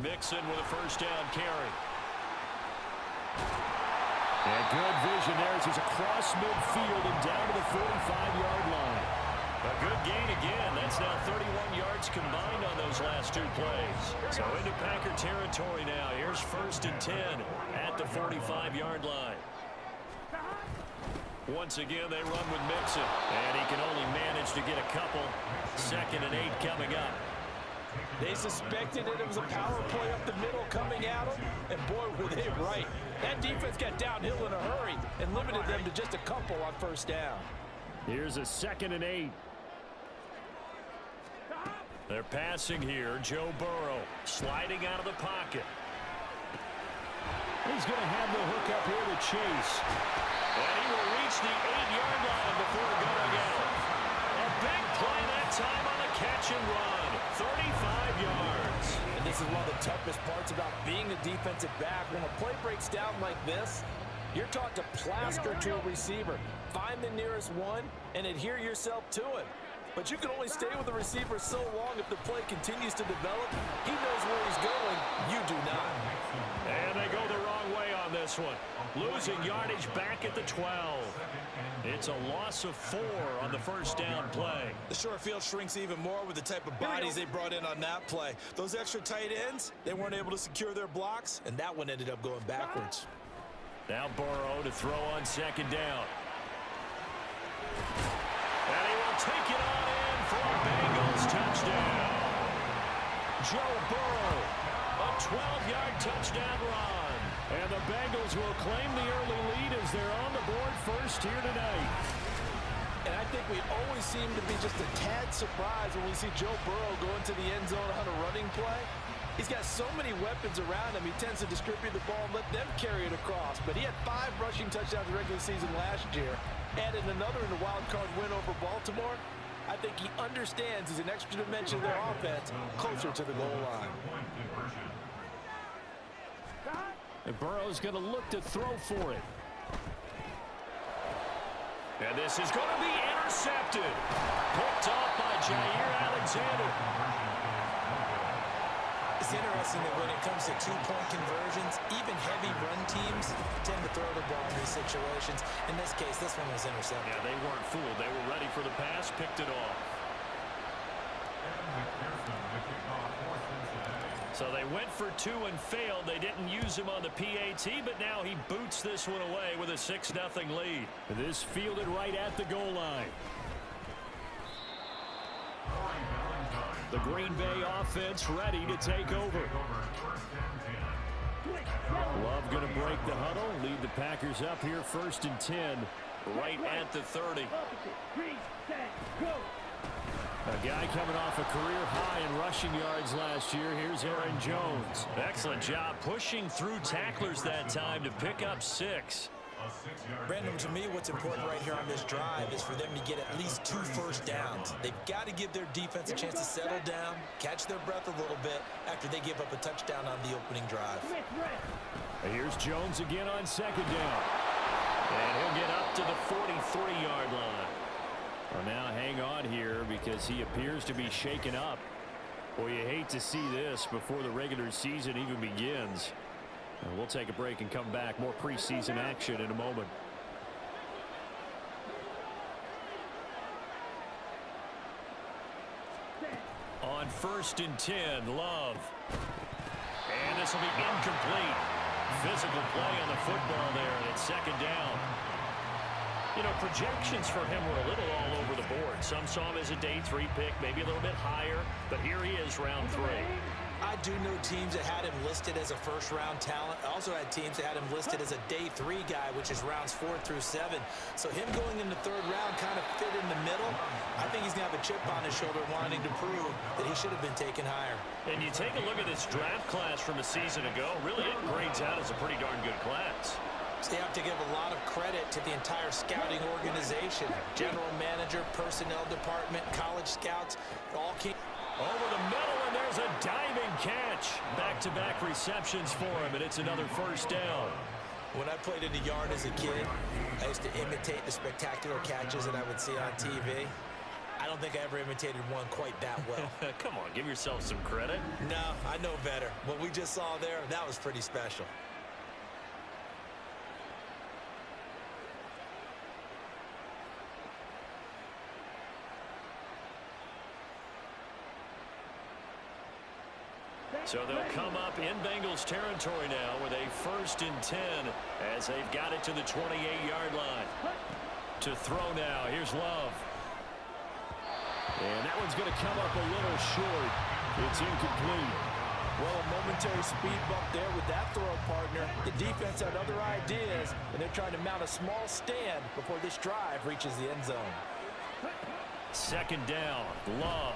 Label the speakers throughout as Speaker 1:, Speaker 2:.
Speaker 1: Mixon with a first down carry. And good vision there as he's across midfield and down to the 45-yard line. A good gain again. That's now 31 yards combined on those last two plays. So into Packer territory now. Here's 1st and 10 at the 45-yard line. Once again, they run with Mixon. And he can only manage to get a couple. 2nd and 8 coming up.
Speaker 2: They suspected it was a power play up the middle coming at them, and boy, were they right. That defense got downhill in a hurry and limited them to just a couple on 1st down.
Speaker 1: Here's a 2nd and 8. They're passing here. Joe Burrow sliding out of the pocket. He's going to have the hook up here to Chase. And he will reach the 8-yard line before going out. A big play that time on the catch and run. 35 yards.
Speaker 2: And this is one of the toughest parts about being a defensive back. When a play breaks down like this, you're taught to plaster to a receiver. Find the nearest one and adhere yourself to it. But you can only stay with the receiver so long if the play continues to develop. He knows where he's going. You do not.
Speaker 1: And they go the wrong way on this one. Losing yardage back at the 12. It's a loss of 4 on the first down play.
Speaker 3: The short field shrinks even more with the type of bodies they brought in on that play. Those extra tight ends, they weren't able to secure their blocks, and that one ended up going backwards.
Speaker 1: Now Burrow to throw on 2nd down. And he will take it on in for a Bengals touchdown. Joe Burrow, a 12-yard touchdown run. And the Bengals will claim the early lead as they're on the board first here tonight.
Speaker 2: And I think we always seem to be just a tad surprised when we see Joe Burrow go into the end zone on a running play. He's got so many weapons around him, he tends to distribute the ball and let them carry it across. But he had 5 rushing touchdowns in the regular season last year. Added another in the wild card win over Baltimore. I think he understands he's an extra dimension of their offense closer to the goal line.
Speaker 1: And Burrow's going to look to throw for it. And this is going to be intercepted. Picked off by Jair Alexander.
Speaker 3: It's interesting that when it comes to two-point conversions, even heavy run teams tend to throw the ball in these situations. In this case, this one was intercepted.
Speaker 1: Yeah, they weren't fooled. They were ready for the pass, picked it off. So they went for 2 and failed. They didn't use him on the PAT, but now he boots this one away with a 6-0 lead. This fielded right at the goal line. The Green Bay offense ready to take over. Love going to break the huddle, lead the Packers up here 1st and 10, right at the 30. A guy coming off a career high in rushing yards last year. Here's Aaron Jones. Excellent job pushing through tacklers that time to pick up 6.
Speaker 3: Brandon, to me, what's important right here on this drive is for them to get at least 2 first downs. They've got to give their defense a chance to settle down, catch their breath a little bit after they give up a touchdown on the opening drive.
Speaker 1: And here's Jones again on 2nd down. And he'll get up to the 43-yard line. Well, now hang on here because he appears to be shaken up. Well, you hate to see this before the regular season even begins. And we'll take a break and come back. More preseason action in a moment. On 1st and 10, Love. And this will be incomplete. Physical play on the football there, and it's 2nd down. You know, projections for him were a little all over the board. Some saw him as a day 3 pick, maybe a little bit higher, but here he is, round 3.
Speaker 3: I do know teams that had him listed as a first-round talent. I also had teams that had him listed as a day 3 guy, which is rounds 4 through 7. So him going in the 3rd round kind of fit in the middle. I think he's going to have a chip on his shoulder wanting to prove that he should have been taken higher.
Speaker 1: And you take a look at this draft class from a season ago, really it grades out as a pretty darn good class.
Speaker 3: So you have to give a lot of credit to the entire scouting organization. General manager, personnel department, college scouts, all came
Speaker 1: over the middle, and there's a diving catch. Back-to-back receptions for him, and it's another 1st down.
Speaker 3: When I played in the yard as a kid, I used to imitate the spectacular catches that I would see on TV. I don't think I ever imitated one quite that well.
Speaker 1: Come on, give yourself some credit.
Speaker 3: No, I know better. What we just saw there, that was pretty special.
Speaker 1: So they'll come up in Bengals territory now with a 1st and 10 as they've got it to the 28-yard line. To throw now, here's Love. And that one's going to come up a little short. It's incomplete.
Speaker 2: Well, a momentary speed bump there with that throw, partner. The defense had other ideas, and they're trying to mount a small stand before this drive reaches the end zone.
Speaker 1: 2nd down, Love.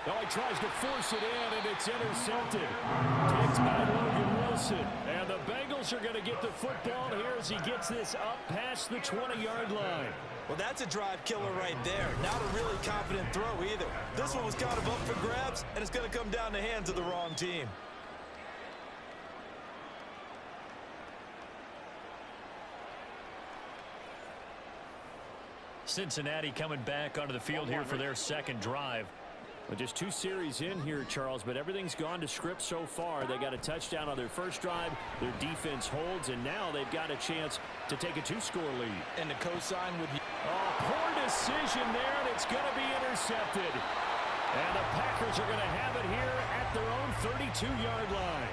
Speaker 1: Now he tries to force it in, and it's intercepted. Picked by Logan Wilson. And the Bengals are going to get the football here as he gets this up past the 20-yard line.
Speaker 3: Well, that's a drive killer right there. Not a really confident throw either. This one was kind of up for grabs, and it's going to come down the hands of the wrong team.
Speaker 1: Cincinnati coming back onto the field here for their 2nd drive. Well, just 2 series in here, Charles, but everything's gone to script so far. They got a touchdown on their 1st drive. Their defense holds, and now they've got a chance to take a 2-score lead.
Speaker 2: And the cosign with you.
Speaker 1: Oh, poor decision there, and it's going to be intercepted. And the Packers are going to have it here at their own 32-yard line.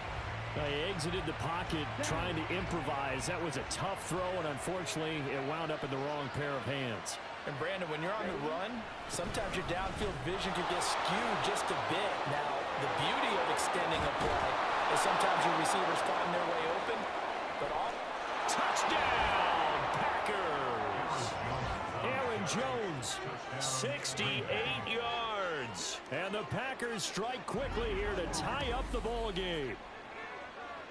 Speaker 1: They exited the pocket trying to improvise. That was a tough throw, and unfortunately, it wound up in the wrong pair of hands.
Speaker 2: And, Brandon, when you're on the run, sometimes your downfield vision can get skewed just a bit. Now, the beauty of extending a play is sometimes your receivers find their way open, but off.
Speaker 1: Touchdown, Packers! Aaron Jones, 68 yards. And the Packers strike quickly here to tie up the ball game.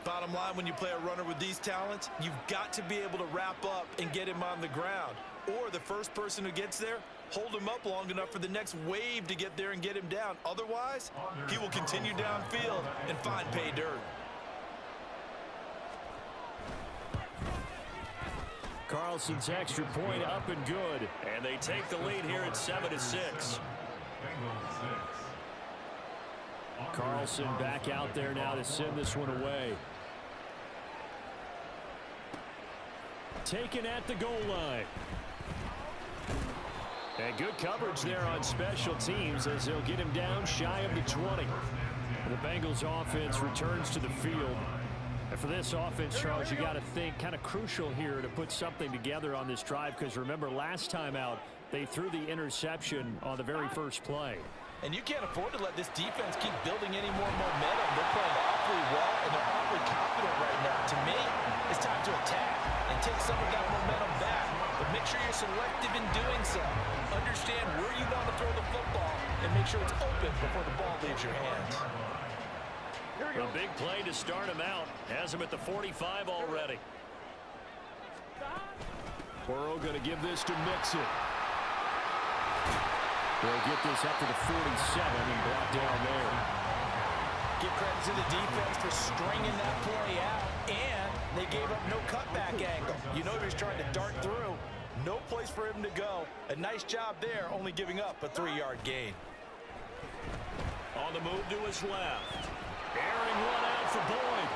Speaker 2: Bottom line, when you play a runner with these talents, you've got to be able to wrap up and get him on the ground. Or the first person who gets there, hold him up long enough for the next wave to get there and get him down. Otherwise, he will continue downfield and find pay dirt.
Speaker 1: Carlson's extra point up and good. And they take the lead here at 7-6. Carlson back out there now to send this one away. Taken at the goal line. And good coverage there on special teams as they'll get him down shy of the 20. The Bengals offense returns to the field. And for this offense, Charles, you got to think kind of crucial here to put something together on this drive, because remember last time out they threw the interception on the very first play.
Speaker 2: And you can't afford to let this defense keep building any more momentum. They're playing awfully well, and they're awfully confident right now. To me, it's time to attack and take some of that momentum back. But make sure you're selective in doing so. Understand where you want to throw the football and make sure it's open before the ball leaves your hands.
Speaker 1: A big play to start him out. Has him at the 45 already. Burrow going to give this to Mixon. They'll get this up to the 47 and brought down there.
Speaker 2: Give credit to the defense for stringing that play out, and they gave up no cutback angle. You know he was trying to dart through. No place for him to go. A nice job there, only giving up a 3-yard gain.
Speaker 1: On the move to his left. Airing one out for Boyd.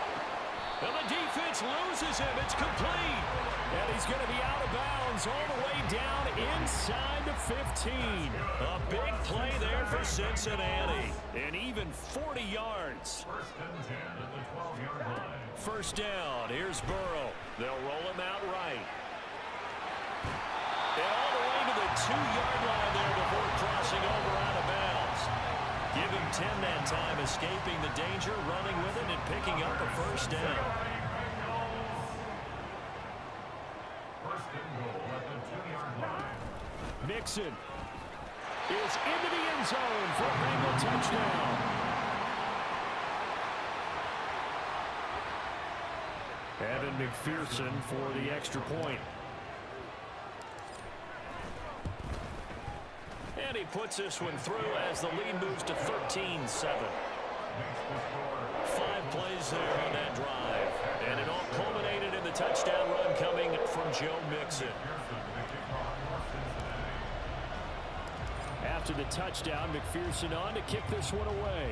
Speaker 1: And the defense loses him. It's complete. And he's going to be out of bounds all the way down inside the 15. A big play there for Cincinnati. And even 40 yards. First down. Here's Burrow. They'll roll him out right. And all the way to the 2-yard line there before crossing over out of bounds. Give him 10 that time, escaping the danger, running with it, and picking up a first down. Mixon is into the end zone for a Bengal touchdown. Evan McPherson for the extra point. And he puts this one through as the lead moves to 13-7. 5 plays there on that drive. And it all culminated in the touchdown run coming from Joe Mixon. after the touchdown. McPherson on to kick this one away.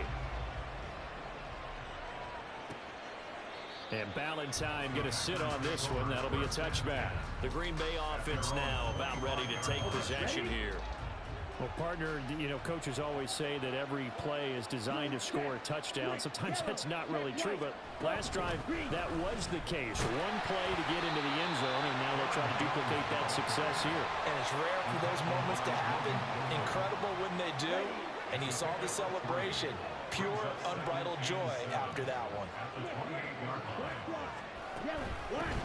Speaker 1: And Ballantyne going to sit on this one. That'll be a touchback.
Speaker 4: The Green Bay offense now about ready to take possession here.
Speaker 1: Well, partner, you know, coaches always say that every play is designed to score a touchdown. Sometimes that's not really true, but last drive, that was the case. One play to get into the end zone, and now they'll try to duplicate that success here.
Speaker 2: And it's rare for those moments to happen. Incredible when they do. And you saw the celebration. Pure, unbridled joy after that one.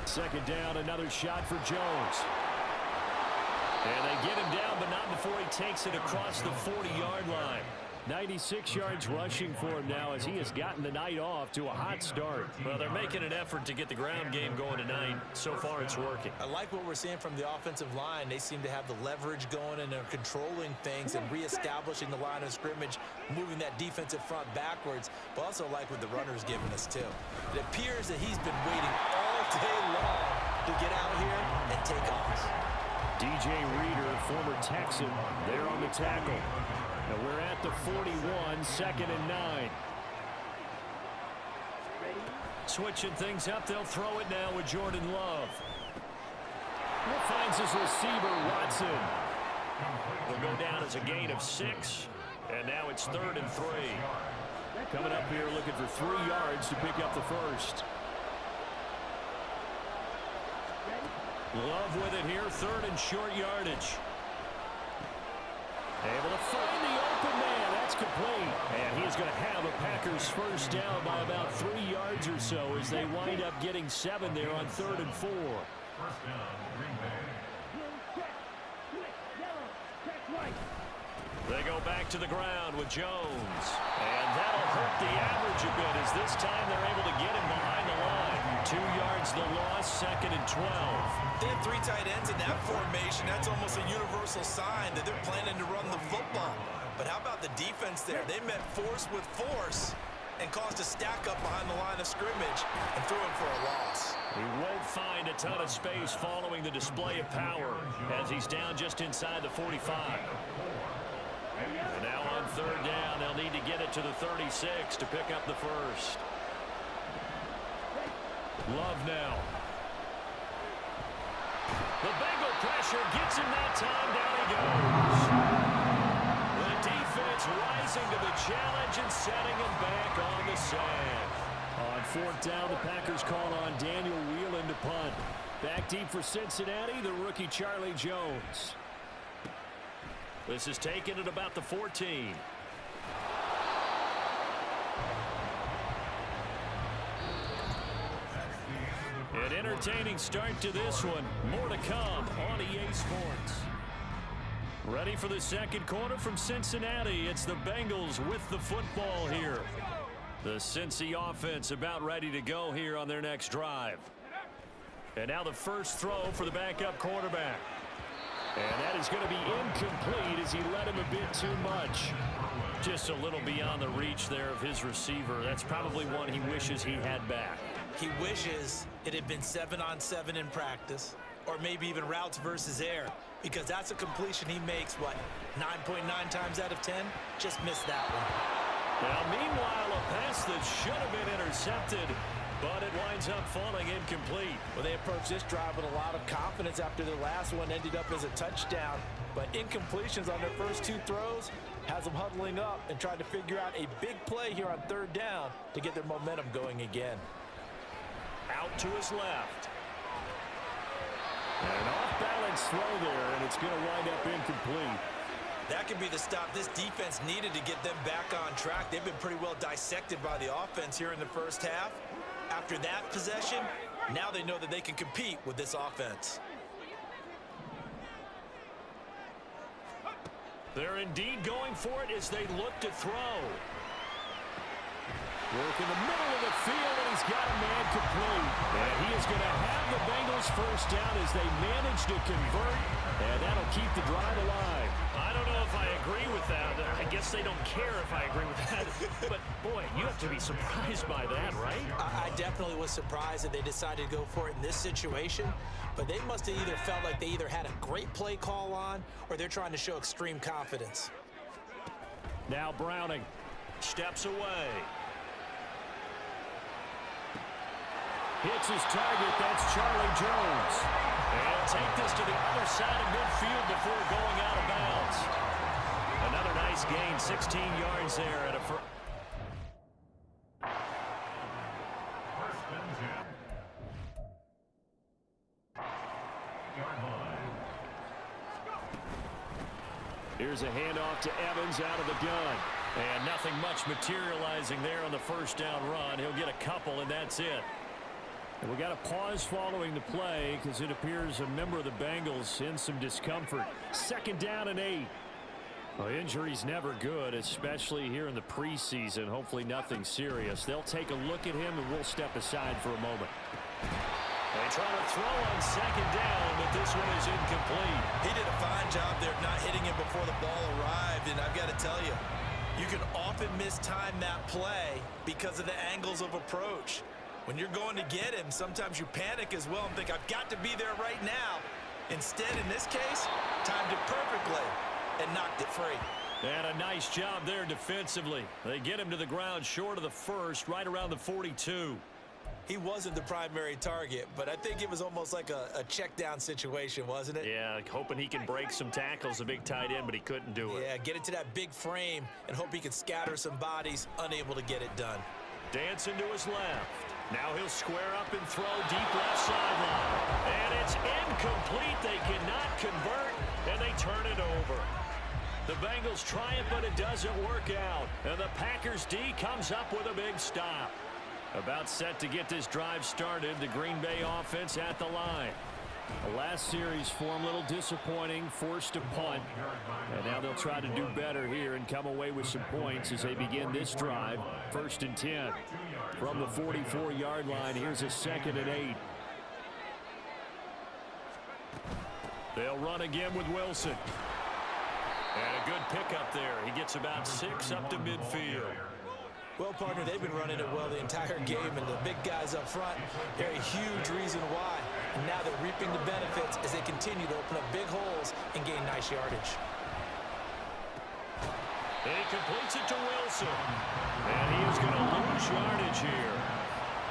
Speaker 1: Second down, another shot for Jones. And they get him down, but not before he takes it across the 40-yard line. 96 yards rushing for him now as he has gotten the night off to a hot start.
Speaker 4: Well, they're making an effort to get the ground game going tonight. So far, it's working.
Speaker 3: I like what we're seeing from the offensive line. They seem to have the leverage going, and they're controlling things and reestablishing the line of scrimmage, moving that defensive front backwards, but also like what the runner's giving us, too. It appears that he's been waiting all day long to get out here and take off.
Speaker 1: DJ Reader, former Texan, there on the tackle. Now we're at the 41, 2nd and 9.
Speaker 4: Switching things up, they'll throw it now with Jordan Love.
Speaker 1: Finds his receiver, Watson.
Speaker 4: Will go down as a gain of 6, and now it's 3rd and 3.
Speaker 1: Coming up here looking for 3 yards to pick up the first.
Speaker 4: Love with it here, 3rd and short yardage.
Speaker 1: Able to find the open man. That's complete. And he's going to have a Packers first down by about 3 yards or so as they wind up getting 7 there on 3rd and 4.
Speaker 4: They go back to the ground with Jones. And that'll hurt the average a bit as this time they're able to get him behind the line.
Speaker 1: 2 yards the loss, 2nd and 12.
Speaker 3: They have 3 tight ends in that formation. That's almost a universal sign that they're planning to run the football. But how about the defense there? They met force with force and caused a stack up behind the line of scrimmage and threw him for a loss.
Speaker 4: He won't find a ton of space following the display of power as he's down just inside the 45. And now on 3rd down, they'll need to get it to the 36 to pick up the first.
Speaker 1: Love now.
Speaker 4: The Bengal pressure gets him that time. Down he goes. The defense rising to the challenge and setting him back on the sand.
Speaker 1: On 4th down, the Packers call on Daniel Whelan to punt. Back deep for Cincinnati, the rookie Charlie Jones.
Speaker 4: This is taken at about the 14. An entertaining start to this one. More to come on EA Sports.
Speaker 1: Ready for the second quarter from Cincinnati. It's the Bengals with the football here. The Cincy offense about ready to go here on their next drive. And now the first throw for the backup quarterback. And that is going to be incomplete as he led him a bit too much.
Speaker 4: Just a little beyond the reach there of his receiver. That's probably one he wishes he had back.
Speaker 3: He wishes it had been 7-on-7 in practice, or maybe even routes versus air, because that's a completion he makes, what, 9.9 times out of 10? Just missed that one.
Speaker 1: Now, meanwhile, a pass that should have been intercepted, but it winds up falling incomplete.
Speaker 2: Well, they approached this drive with a lot of confidence after their last one ended up as a touchdown, but incompletions on their first 2 throws has them huddling up and trying to figure out a big play here on 3rd down to get their momentum going again.
Speaker 4: Out to his left.
Speaker 1: An off-balance throw there, and it's going to wind up incomplete.
Speaker 3: That could be the stop this defense needed to get them back on track. They've been pretty well dissected by the offense here in the first half. After that possession, now they know that they can compete with this offense.
Speaker 4: They're indeed going for it as they look to throw.
Speaker 1: Work in the middle of the field, and he's got a man complete. And he is going to have the Bengals first down as they manage to convert, and that'll keep the drive alive.
Speaker 4: I don't know if I agree with that. I guess they don't care if I agree with that. But, boy, you have to be surprised by that, right?
Speaker 3: I definitely was surprised that they decided to go for it in this situation. But they must have either felt like they either had a great play call on or they're trying to show extreme confidence.
Speaker 1: Now Browning steps away. Hits his target. That's Charlie Jones. And take this to the other side of midfield before going out of bounds. Another nice gain, 16 yards there at a first. Here's a handoff to Evans out of the gun. And nothing much materializing there on the first down run. He'll get a couple, and that's it. And we got a pause following the play because it appears a member of the Bengals in some discomfort. Second down and 8. Well, injury's never good, especially here in the preseason. Hopefully nothing serious. They'll take a look at him, and we'll step aside for a moment. They try to throw on second down, but this one is incomplete.
Speaker 2: He did a fine job there not hitting him before the ball arrived, and I've got to tell you, you can often mistime that play because of the angles of approach. When you're going to get him, sometimes you panic as well and think, I've got to be there right now. Instead, in this case, timed it perfectly and knocked it free.
Speaker 1: And a nice job there defensively. They get him to the ground short of the first, right around the 42.
Speaker 2: He wasn't the primary target, but I think it was almost like a check down situation, wasn't it?
Speaker 1: Yeah, hoping he can break some tackles, a big tight end, but he couldn't do it.
Speaker 2: Yeah, get it to that big frame and hope he could scatter some bodies, unable to get it done.
Speaker 1: Dancing to his left. Now he'll square up and throw deep left sideline. And it's incomplete. They cannot convert, and they turn it over. The Bengals try it, but it doesn't work out. And the Packers D comes up with a big stop. About set to get this drive started, the Green Bay offense at the line. The last series for them, a little disappointing, forced to punt. And now they'll try to do better here and come away with some points as they begin this drive. 1st and 10. From the 44-yard line, here's a 2nd and 8. They'll run again with Wilson. And a good pickup there. He gets about 6 up to midfield.
Speaker 2: Well, partner, they've been running it well the entire game, and the big guys up front, they're a huge reason why. And now they're reaping the benefits as they continue to open up big holes and gain nice yardage.
Speaker 1: And he completes it to Wilson. And he is going to lose yardage here.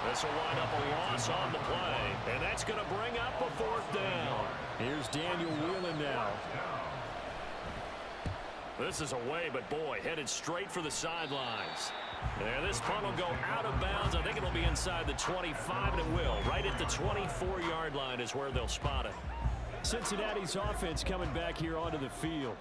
Speaker 1: This will wind up a loss on the play. And that's going to bring up a 4th down. Here's Daniel Whelan now. This is away, but boy, headed straight for the sidelines. And this punt will go out of bounds. I think it'll be inside the 25, and it will. Right at the 24-yard line is where they'll spot it. Cincinnati's offense coming back here onto the field.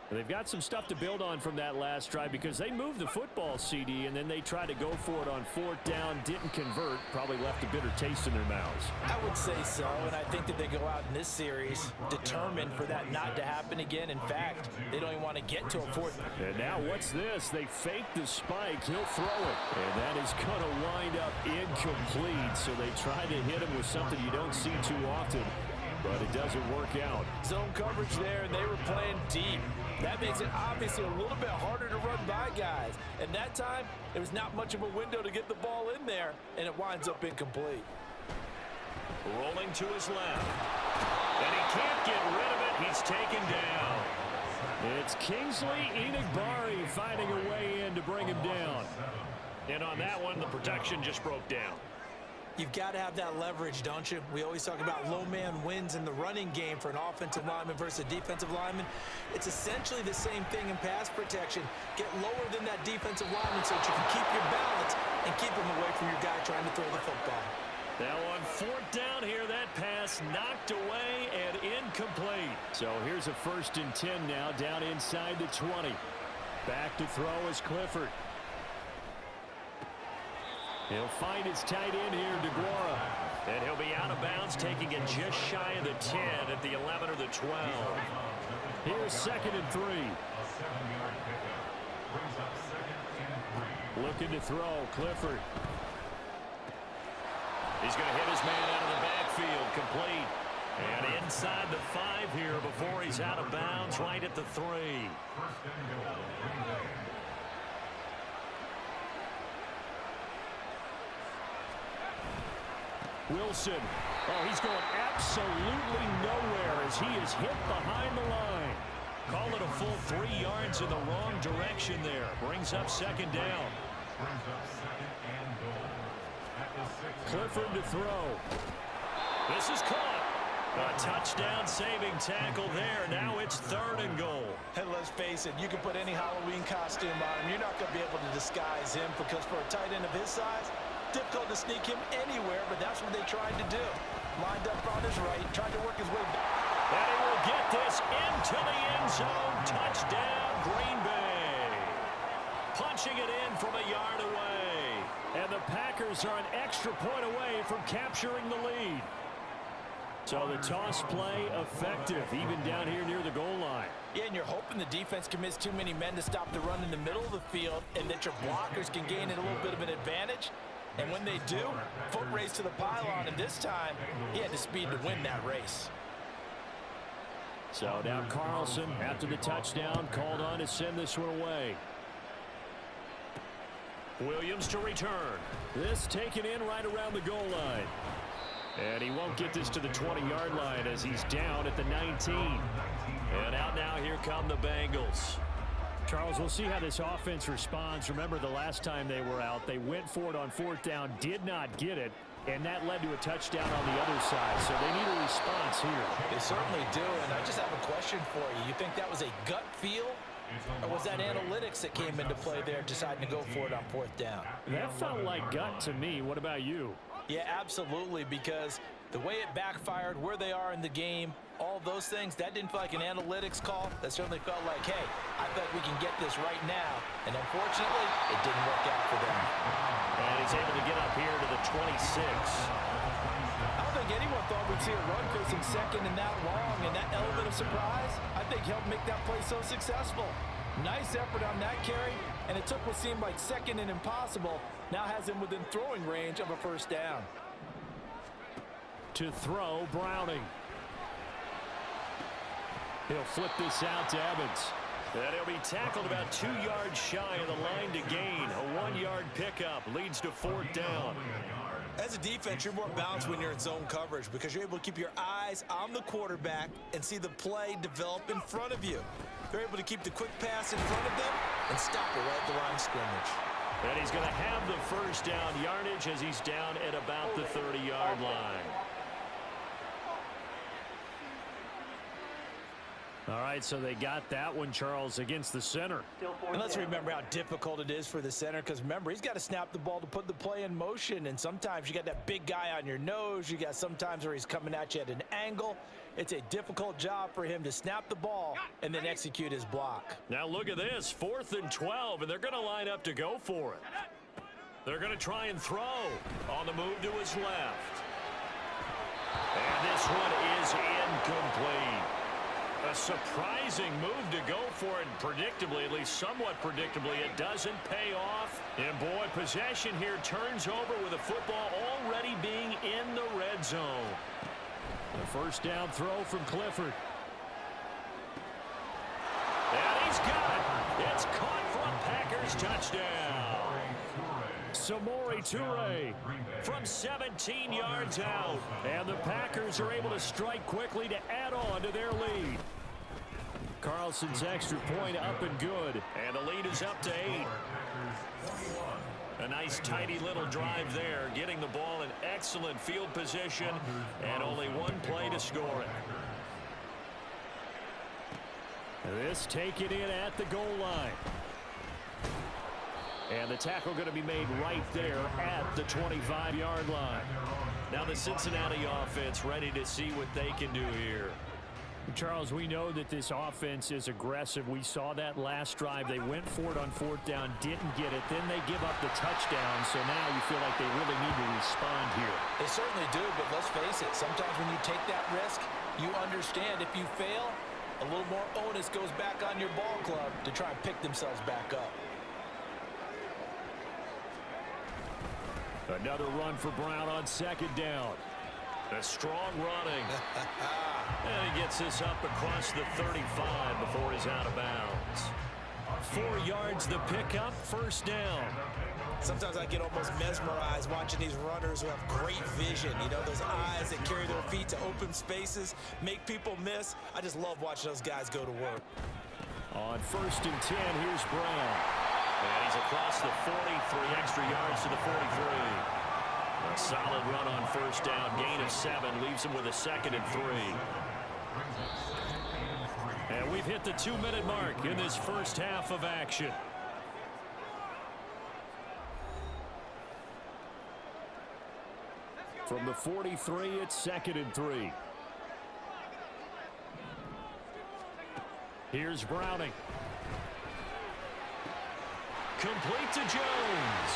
Speaker 1: They've got some stuff to build on from that last drive because they moved the football, CD, and then they tried to go for it on 4th down, didn't convert, probably left a bitter taste in their mouths.
Speaker 2: I would say so, and I think that they go out in this series determined for that not to happen again. In fact, they don't even want to get to a 4th.
Speaker 1: And now what's this? They fake the spike. He'll throw it. And that is going to wind up incomplete, so they try to hit him with something you don't see too often, but it doesn't work out.
Speaker 2: Zone coverage there, and they were playing deep. That makes it obviously a little bit harder to run by guys. And that time, there was not much of a window to get the ball in there, and it winds up incomplete.
Speaker 1: Rolling to his left. And he can't get rid of it. He's taken down. It's Kingsley Enagbari finding a way in to bring him down. And on that one, the protection just broke down.
Speaker 2: You've got to have that leverage, don't you? We always talk about low man wins in the running game for an offensive lineman versus a defensive lineman. It's essentially the same thing in pass protection. Get lower than that defensive lineman so that you can keep your balance and keep him away from your guy trying to throw the football.
Speaker 1: Now on 4th down here, that pass knocked away and incomplete. So here's a 1st and 10 now down inside the 20. Back to throw is Clifford. He'll find his tight end here, DeGuara. And he'll be out of bounds, taking it just shy of the 10 at the 11 or the 12. Here's 2nd and 3. Looking to throw, Clifford. He's going to hit his man out of the backfield, complete. And inside the 5 here before he's out of bounds, right at the 3. Wilson. Oh, he's going absolutely nowhere as he is hit behind the line.
Speaker 4: Call it a full 3 yards in the wrong direction there. Brings up second down.
Speaker 1: Clifford to throw.
Speaker 4: This is caught. A touchdown-saving tackle there. Now it's 3rd and goal.
Speaker 2: And let's face it, you can put any Halloween costume on him. You're not going to be able to disguise him because for a tight end of his size, difficult to sneak him anywhere, but that's what they tried to do. Lined up on his right, tried to work his way back.
Speaker 4: And he will get this into the end zone. Touchdown, Green Bay. Punching it in from a yard away.
Speaker 1: And the Packers are an extra point away from capturing the lead. So the toss play effective, even down here near the goal line.
Speaker 2: Yeah, and you're hoping the defense commits too many men to stop the run in the middle of the field and that your blockers can gain a little bit of an advantage. And when they do, foot race to the pylon, and this time, he had the speed to win that race.
Speaker 1: So now Carlson, after the touchdown, called on to send this one away.
Speaker 4: Williams to return.
Speaker 1: This taken in right around the goal line. And he won't get this to the 20-yard line as he's down at the 19.
Speaker 4: And out now, here come the Bengals.
Speaker 1: Charles, we'll see how this offense responds. Remember the last time they were out, they went for it on 4th down, did not get it, and that led to a touchdown on the other side. So they need a response here.
Speaker 2: They certainly do, and I just have a question for you. You think that was a gut feel, or was that analytics that came into play there deciding to go for it on 4th down?
Speaker 1: That felt like gut to me. What about you?
Speaker 2: Yeah, absolutely, because the way it backfired, where they are in the game, all those things, that didn't feel like an analytics call. That certainly felt like, hey, I think we can get this right now. And unfortunately, it didn't work out for them.
Speaker 4: And he's able to get up here to the 26.
Speaker 2: I don't think anyone thought we'd see a run facing second and that long, and that element of surprise, I think, helped make that play so successful. Nice effort on that carry, and it took what seemed like second and impossible, now has him within throwing range of a 1st down.
Speaker 1: To throw, Browning. He'll flip this out to Evans.
Speaker 4: And he'll be tackled about 2 yards shy of the line to gain. A 1-yard pickup leads to 4th down.
Speaker 3: As a defense, you're more balanced when you're in zone coverage because you're able to keep your eyes on the quarterback and see the play develop in front of you. They're able to keep the quick pass in front of them and stop it right at the line of scrimmage.
Speaker 4: And he's going to have the 1st down yardage as he's down at about the 30-yard line.
Speaker 1: All right, so they got that one, Charles, against the center.
Speaker 2: And let's remember how difficult it is for the center, because remember, he's got to snap the ball to put the play in motion, and sometimes you got that big guy on your nose. You got sometimes where he's coming at you at an angle. It's a difficult job for him to snap the ball and then execute his block.
Speaker 4: Now look at this, 4th and 12, and they're going to line up to go for it. They're going to try and throw on the move to his left. And this one is incomplete. A surprising move to go for it, predictably, at least somewhat predictably, it doesn't pay off. And boy, possession here turns over with the football already being in the red zone.
Speaker 1: The 1st down throw from Clifford.
Speaker 4: And he's got it. It's caught for a Packers touchdown.
Speaker 1: Samori Toure
Speaker 4: from 17 yards out.
Speaker 1: And the Packers are able to strike quickly to add on to their lead. Carlson's extra point up and good.
Speaker 4: And the lead is up to 8. A nice tidy little drive there, getting the ball in excellent field position and only one play to score it.
Speaker 1: This taken in at the goal line. And the tackle going to be made right there at the 25-yard line.
Speaker 4: Now the Cincinnati offense ready to see what they can do here.
Speaker 1: Charles, we know that this offense is aggressive. We saw that last drive. They went for it on 4th down, didn't get it. Then they give up the touchdown. So now you feel like they really need to respond here.
Speaker 2: They certainly do, but let's face it. Sometimes when you take that risk, you understand if you fail, a little more onus goes back on your ball club to try and pick themselves back up.
Speaker 1: Another run for Brown on 2nd down.
Speaker 4: A strong running. And he gets this up across the 35 before he's out of bounds. 4 yards the pickup, first down.
Speaker 3: Sometimes I get almost mesmerized watching these runners who have great vision. You know, those eyes that carry their feet to open spaces, make people miss. I just love watching those guys go to work.
Speaker 1: On 1st and 10, here's Brown.
Speaker 4: And he's across the 40, 3 extra yards to the 43. A solid run on first down, gain of 7, leaves him with a 2nd and 3. And we've hit the 2-minute mark in this first half of action.
Speaker 1: From the 43, it's 2nd and 3. Here's Browning.
Speaker 4: Complete to Jones.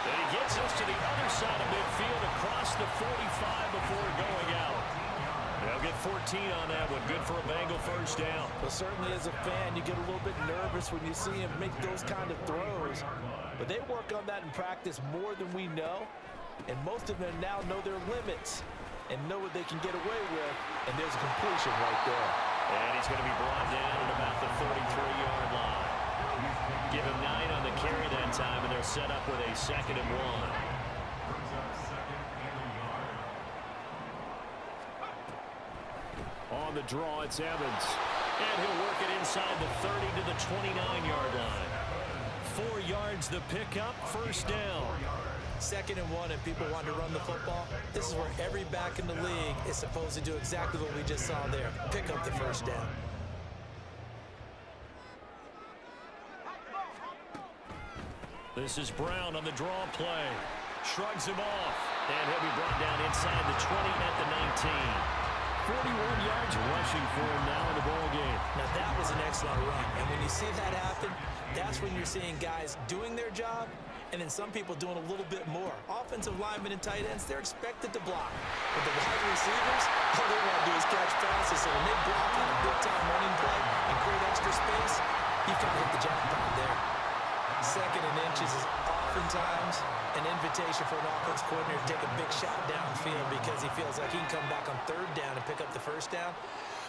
Speaker 4: And he gets us to the other side of midfield across the 45 before going out. They'll get 14 on that one. Good for a Bengal first down.
Speaker 2: Well, certainly as a fan, you get a little bit nervous when you see him make those kind of throws. But they work on that in practice more than we know. And most of them now know their limits and know what they can get away with. And there's a completion right there.
Speaker 4: And he's going to be brought down at about the 33-yard line. Give him 9 on the carry that time, and they're set up with a 2nd and 1.
Speaker 1: On the draw, it's Evans.
Speaker 4: And he'll work it inside the 30 to the 29-yard line. 4 yards the pickup, first down.
Speaker 3: 2nd and 1, and people want to run the football. This is where every back in the league is supposed to do exactly what we just saw there. Pick up the first down.
Speaker 4: This is Brown on the draw play. Shrugs him off. And he'll be brought down inside the 20 at the 19.
Speaker 1: 41 yards rushing for him now in the ball game.
Speaker 3: Now that was an excellent run. And when you see that happen, that's when you're seeing guys doing their job and then some people doing a little bit more. Offensive linemen and tight ends, they're expected to block. But the wide receivers, all they want to do is catch passes. So when they block on a big-time running play and create extra space, you've kind of hit the jackpot there. 2nd and inches is oftentimes an invitation for an offense coordinator to take a big shot downfield because he feels like he can come back on 3rd down and pick up the first down.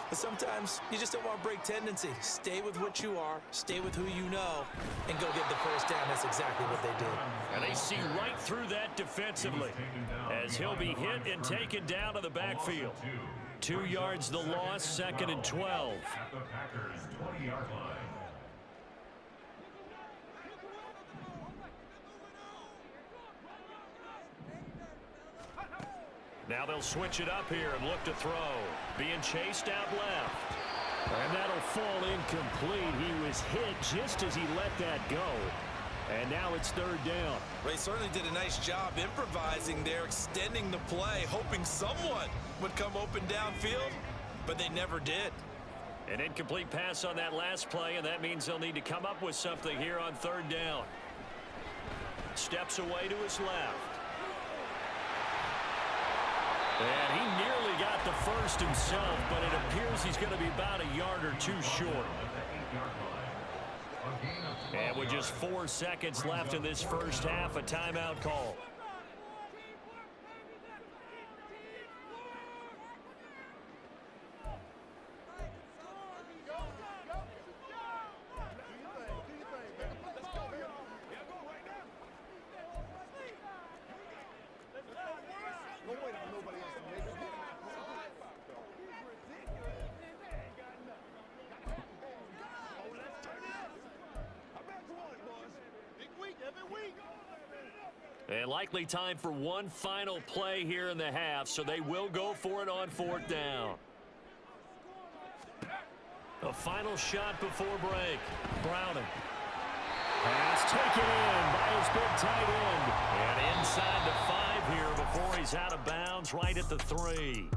Speaker 3: But sometimes you just don't want to break tendency. Stay with what you are, stay with who you know, and go get the first down. That's exactly what they did.
Speaker 4: And they see right through that defensively as he'll be hit and taken down to the backfield. 2 yards the loss, 2nd and 12.
Speaker 5: At the Packers' 20-yard line.
Speaker 4: Now they'll switch it up here and look to throw. Being chased out left.
Speaker 1: And that'll fall incomplete. He was hit just as he let that go. And now it's 3rd down.
Speaker 2: Ray certainly did a nice job improvising there, extending the play, hoping someone would come open downfield, but they never did.
Speaker 4: An incomplete pass on that last play, and that means they'll need to come up with something here on 3rd down. Steps away to his left. And he nearly got the first himself, but it appears he's going to be about a yard or 2 short. And with just 4 seconds left in this first half, a timeout call. And likely time for one final play here in the half, so they will go for it on 4th down. A final shot before break. Browning.
Speaker 1: Pass taken in by his big tight end.
Speaker 4: And inside the 5 here before he's out of bounds, right at the 3.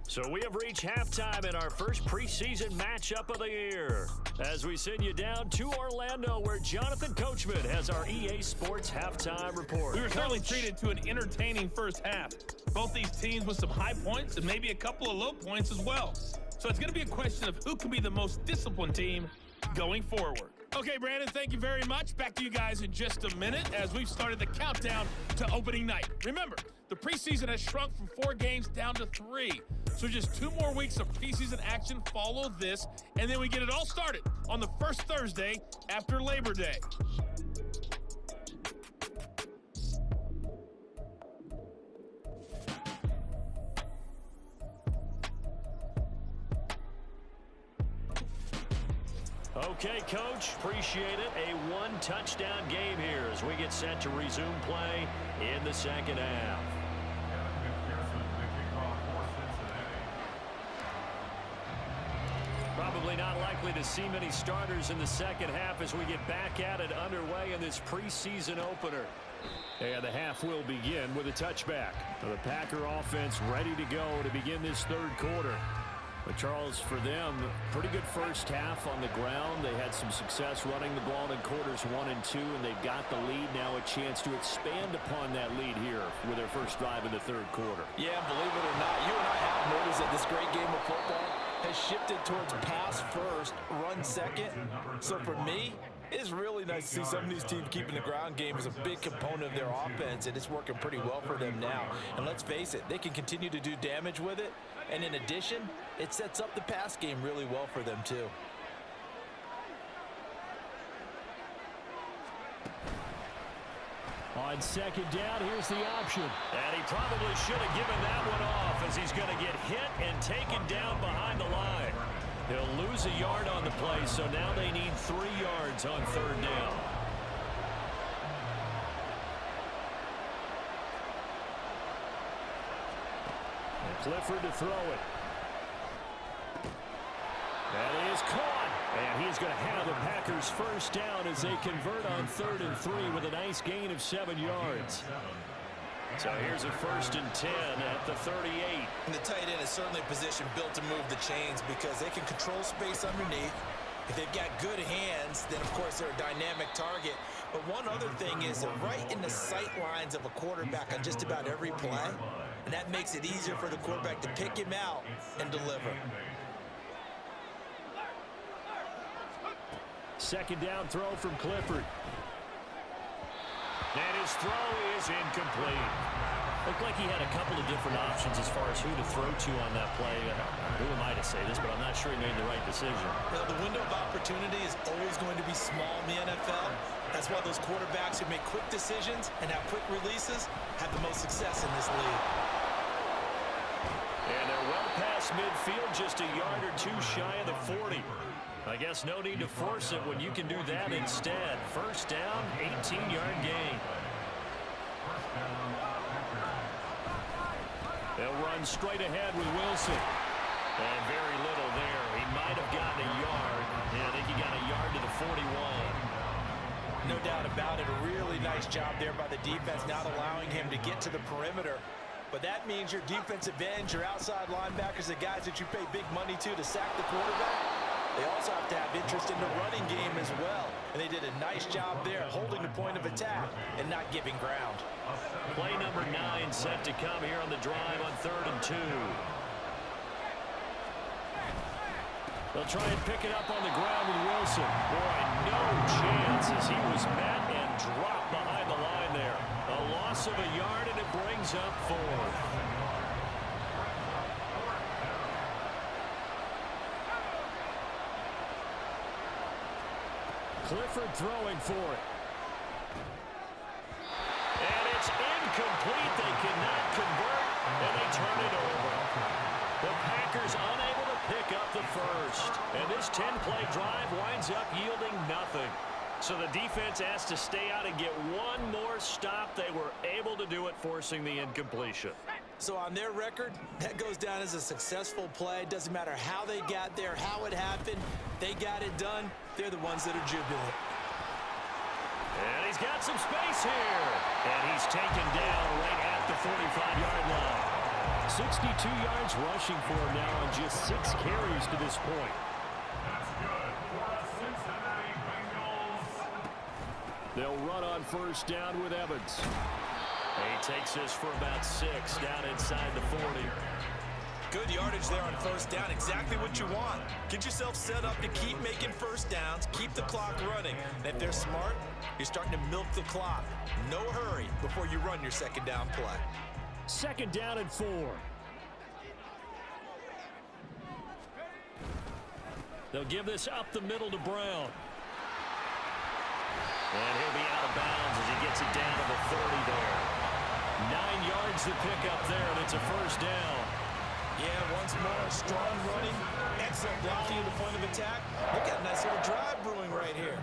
Speaker 4: So we have reached halftime in our first preseason matchup of the year as we send you down to Orlando where Jonathan Coachman has our EA Sports halftime report.
Speaker 6: We were certainly treated to an entertaining first half. Both these teams with some high points and maybe a couple of low points as well. So it's going to be a question of who can be the most disciplined team going forward. Okay, Brandon, thank you very much. Back to you guys in just a minute as we've started the countdown to opening night. Remember, the preseason has shrunk from 4 games down to 3. So just 2 more weeks of preseason action follow this, and then we get it all started on the first Thursday after Labor Day.
Speaker 4: Okay, Coach, appreciate it. A 1-touchdown game here as we get set to resume play in the second half. Probably not likely to see many starters in the second half as we get back at it underway in this preseason opener.
Speaker 1: And the half will begin with a touchback. The Packer offense ready to go to begin this third quarter. But Charles, for them, pretty good first half on the ground. They had some success running the ball in quarters 1 and 2, and they've got the lead now, a chance to expand upon that lead here with their first drive in the third quarter.
Speaker 2: Yeah, believe it or not, you and I have noticed that this great game of football has shifted towards pass first, run second. So for me, it's really nice to see some of these teams keeping the ground game as a big component of their offense, and it's working pretty well for them now. And let's face it, they can continue to do damage with it. And in addition, it sets up the pass game really well for them too.
Speaker 1: On second down, here's the option.
Speaker 4: And he probably should have given that one off as he's going to get hit and taken down behind the line. He'll lose a yard on the play, so now they need 3 yards on third down.
Speaker 1: And Clifford to throw it. That is caught. And he's going to have the Packers first down as they convert on 3rd and 3 with a nice gain of 7 yards.
Speaker 4: So here's a 1st and 10 at the 38.
Speaker 3: And the tight end is certainly a position built to move the chains because they can control space underneath. If they've got good hands, then of course they're a dynamic target. But one other thing is they're right in the sight lines of a quarterback on just about every play. And that makes it easier for the quarterback to pick him out and deliver.
Speaker 1: Second down throw from Clifford.
Speaker 4: And his throw is incomplete.
Speaker 1: Looked like he had a couple of different options as far as who to throw to on that play. Who am I to say this, but I'm not sure he made the right decision.
Speaker 3: Well, the window of opportunity is always going to be small in the NFL. That's why those quarterbacks who make quick decisions and have quick releases have the most success in this league.
Speaker 4: And they're well past midfield, just a yard or 2 shy of the 40. I guess no need to force it when you can do that instead. First down, 18-yard gain.
Speaker 1: They'll run straight ahead with Wilson.
Speaker 4: And very little there. He might have gotten a yard. Yeah, I think he got a yard to the 41.
Speaker 3: No doubt about it. A really nice job there by the defense, not allowing him to get to the perimeter. But that means your defensive ends, your outside linebackers, the guys that you pay big money to sack the quarterback, they also have to have interest in the running game as well. And they did a nice job there, holding the point of attack and not giving ground.
Speaker 4: Play number 9 set to come here on the drive on 3rd and 2.
Speaker 1: They'll try and pick it up on the ground with Wilson. Boy, no chance as he was met and dropped behind the line there. A loss of a yard, and it brings up 4th. Clifford throwing for it.
Speaker 4: And it's incomplete. They cannot convert, and they turn it over. The Packers unable to pick up the first. And this 10-play drive winds up yielding nothing. So the defense has to stay out and get one more stop. They were able to do it, forcing the incompletion.
Speaker 3: So on their record, that goes down as a successful play. Doesn't matter how they got there, how it happened. They got it done. They're the ones that are jubilant.
Speaker 4: And he's got some space here. And he's taken down right at the 45-yard line.
Speaker 1: 62 yards rushing for him now on just 6 carries to this point.
Speaker 5: That's good for the Cincinnati Bengals.
Speaker 1: They'll run on first down with Evans.
Speaker 4: He takes this for about 6 down inside the 40.
Speaker 3: Good yardage there on first down. Exactly what you want. Get yourself set up to keep making first downs, keep the clock running. And if they're smart, you're starting to milk the clock. No hurry before you run your second down play.
Speaker 1: Second down and 4. They'll give this up the middle to Brown. And he'll be out of bounds as he gets it down to the 30 there. 9 yards to pick up there, and it's a first down.
Speaker 2: Yeah, once more, strong running, excellent blocking at the point of attack. Look at a nice little drive brewing right here.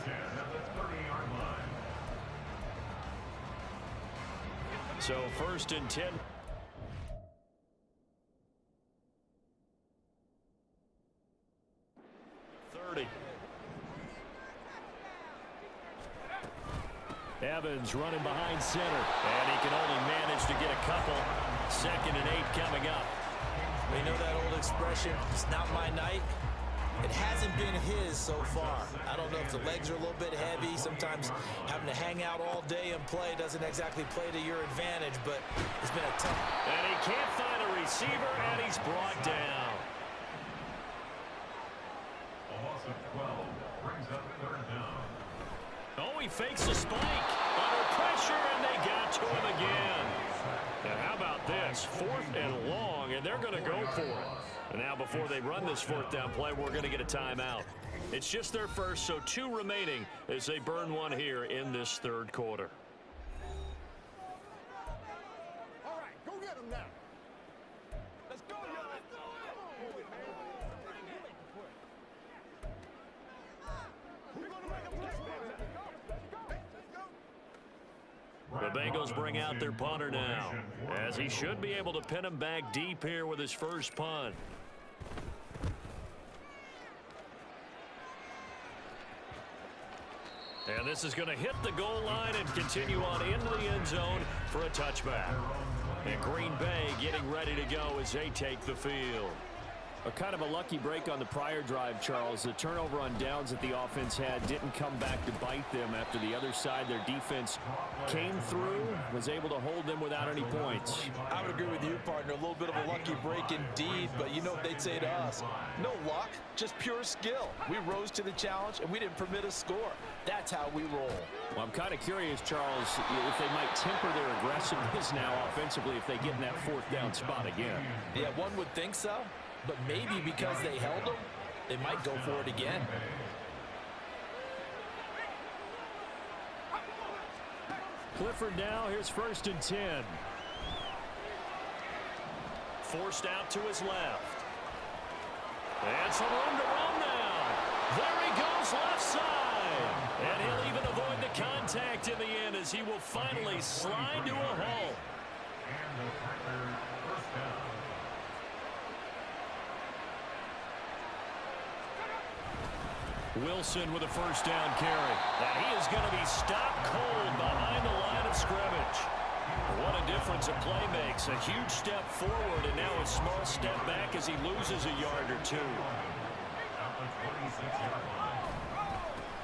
Speaker 1: So first and 10. Evans running behind center, and he can only manage to get a couple. Second and 8 coming up.
Speaker 2: We know that old expression, it's not my night. It hasn't been his so far. I don't know if the legs are a little bit heavy. Sometimes having to hang out all day and play doesn't exactly play to your advantage, but it's been a tough.
Speaker 1: And he can't find a receiver, and he's brought down.
Speaker 5: A loss of 12 brings up third down.
Speaker 1: Oh, he fakes a spike. Under pressure, and they got to him again. And how about this? 4th and long, and they're going to go for it. And now before they run this 4th down play, we're going to get a timeout. It's just their first, so 2 remaining as they burn one here in this third quarter.
Speaker 7: All right, go get him now. Let's go, y'all.
Speaker 1: The Bengals bring out their punter now, as he should be able to pin him back deep here with his first punt. And this is going to hit the goal line and continue on into the end zone for a touchback. And Green Bay getting ready to go as they take the field. A kind of a lucky break on the prior drive, Charles. The turnover on downs that the offense had didn't come back to bite them after the other side. Their defense came through, was able to hold them without any points.
Speaker 2: I would agree with you, partner. A little bit of a lucky break indeed, but you know what they'd say to us. No luck, just pure skill. We rose to the challenge, and we didn't permit a score. That's how we roll.
Speaker 1: Well, I'm kind of curious, Charles, if they might temper their aggressiveness now offensively if they get in that 4th down spot again.
Speaker 2: Yeah, one would think so. But maybe because they held them, they might go for it again.
Speaker 1: Clifford now, here's 1st and 10. Forced out to his left. And some room to run now. There he goes left side. And he'll even avoid the contact in the end as he will finally slide to a halt.
Speaker 5: And the Packers first down.
Speaker 1: Wilson with a first down carry. And he is going to be stopped cold behind the line of scrimmage. What a difference a play makes. A huge step forward and now a small step back as he loses a yard or 2.